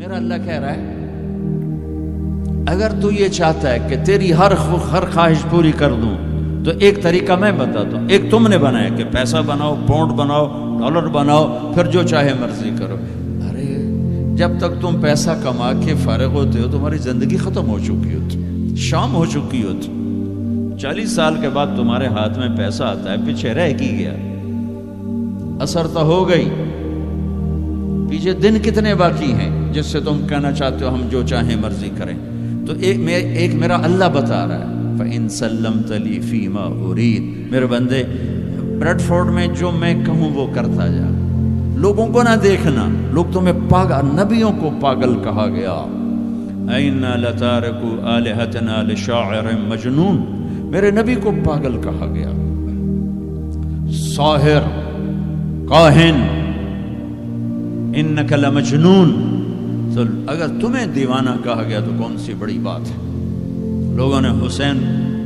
میرا اللہ کہہ رہا ہے اگر تو یہ چاہتا ہے کہ تیری ہر خواہش پوری کر دوں تو ایک طریقہ میں بتاتا ہوں. ایک تم نے بنایا کہ پیسہ بناؤ، پاؤنڈ بناؤ، ڈالر بناؤ، پھر جو چاہے مرضی کرو. ارے جب تک تم پیسہ کما کے فارغ ہوتے ہو تمہاری زندگی ختم ہو چکی ہوتی، شام ہو چکی ہوتی. 40 سال کے بعد تمہارے ہاتھ میں پیسہ آتا ہے، پیچھے رہ کی گیا، اثر تو ہو گئی. پیچھے دن کتنے باقی ہیں جس سے تم کہنا چاہتے ہو ہم جو چاہیں مرضی کریں. تو ایک میرا اللہ بتا رہا ہے فَإِن سَلَّمْتَ لِي فِي مَا أُرِيدُ. میرے بندے بریڈ فورڈ میں جو میں کہوں وہ کرتا جا، لوگوں کو نہ دیکھنا. لوگ تمہیں پاگل، نبیوں کو پاگل کہا گیا. اَإِنَّا لَتَارِكُو آلِهَتَنَا لِشَاعِرٍ مَجْنُونٍ. میرے نبی کو پاگل کہا گیا، ساحر، کاہن، اِنَّكَ لَمَجْنُونَ. تو اگر تمہیں دیوانہ کہا گیا تو کون سی بڑی بات ہے. لوگوں نے حسین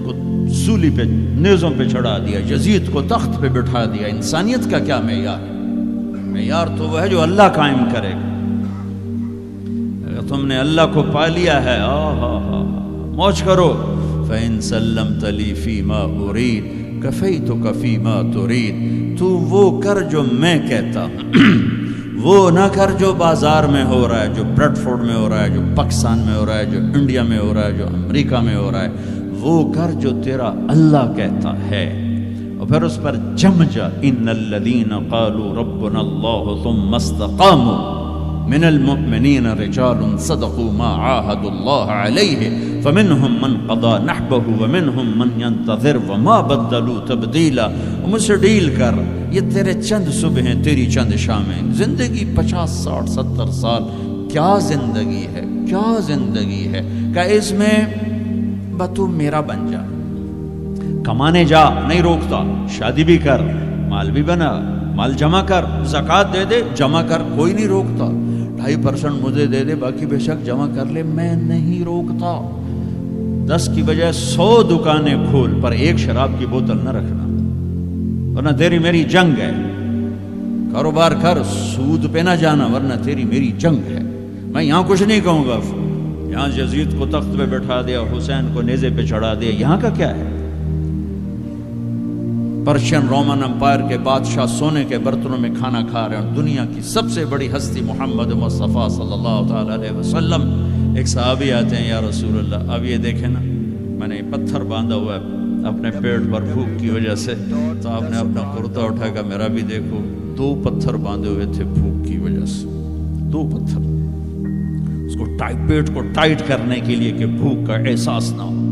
کو سولی پہ، نیزوں پہ چڑھا دیا، یزید کو تخت پہ بٹھا دیا. انسانیت کا کیا معیار ہے؟ معیار تو وہ ہے جو اللہ قائم کرے گا. اگر تم نے اللہ کو پا لیا ہے موج کرو. فَإِن سَلَّمْتَ لِي فِي مَا أُرِيدُ كَفَيْتُكَ فِي مَا تُرِيدُ. تو وہ کر جو میں کہتا ہوں، وہ نہ کر جو بازار میں ہو رہا ہے، جو بریڈ فورڈ میں ہو رہا ہے، جو پاکستان میں ہو رہا ہے، جو انڈیا میں ہو رہا ہے، جو امریکہ میں ہو رہا ہے. وہ کر جو تیرا اللہ کہتا ہے، اور پھر اس پر جم جا. ان الذین قالوا ربنا اللہ ثم استقاموا من المؤمنین رجال صدقوا ما عاهدوا اللہ علیہ فمنهم من قضى نحبه ومنهم من ينتظر وما بدلوا تبدیلا. مجھ سے ڈیل کر، یہ تیرے چند صبح ہیں، تیری چند شامیں. زندگی 50 60 70 سال، کیا زندگی ہے، کیا زندگی ہے کہ اس میں تو میرا بن جا. کمانے جا، نہیں روکتا. شادی بھی کر، مال بھی بنا، مال جمع کر، زکوٰۃ دے دے، جمع کر، کوئی نہیں روکتا. 2.5% مجھے دے دے، باقی بے شک جمع کر لے، میں نہیں روکتا. 10 کی بجائے 100 دکانیں کھول، پر ایک شراب کی بوتل نہ رکھنا، ورنہ تیری میری جنگ ہے. کاروبار کر، سود پہ نہ جانا، ورنہ تیری میری جنگ ہے. میں یہاں کچھ نہیں کہوں گا. یہاں یزید کو تخت پہ بٹھا دیا، حسین کو نیزے پہ چڑھا دیا، یہاں کا کیا ہے؟ پرشین رومن امپائر کے بادشاہ سونے کے برتنوں میں کھانا کھا رہے ہیں. دنیا کی سب سے بڑی ہستی محمد مصطفیٰ صلی اللہ تعالی علیہ وسلم. ایک صحابی آتے ہیں، یا رسول اللہ اب یہ دیکھیں نا، میں نے پتھر باندھا ہوا ہے اپنے پیٹ پر بھوک کی وجہ سے. تو آپ نے اپنا کرتا اٹھا کر میرا بھی دیکھو. 2 پتھر باندھے ہوئے تھے بھوک کی وجہ سے، 2 پتھر. اس کو پیٹ کو ٹائٹ کرنے کے لیے کہ بھوک کا احساس نہ ہو.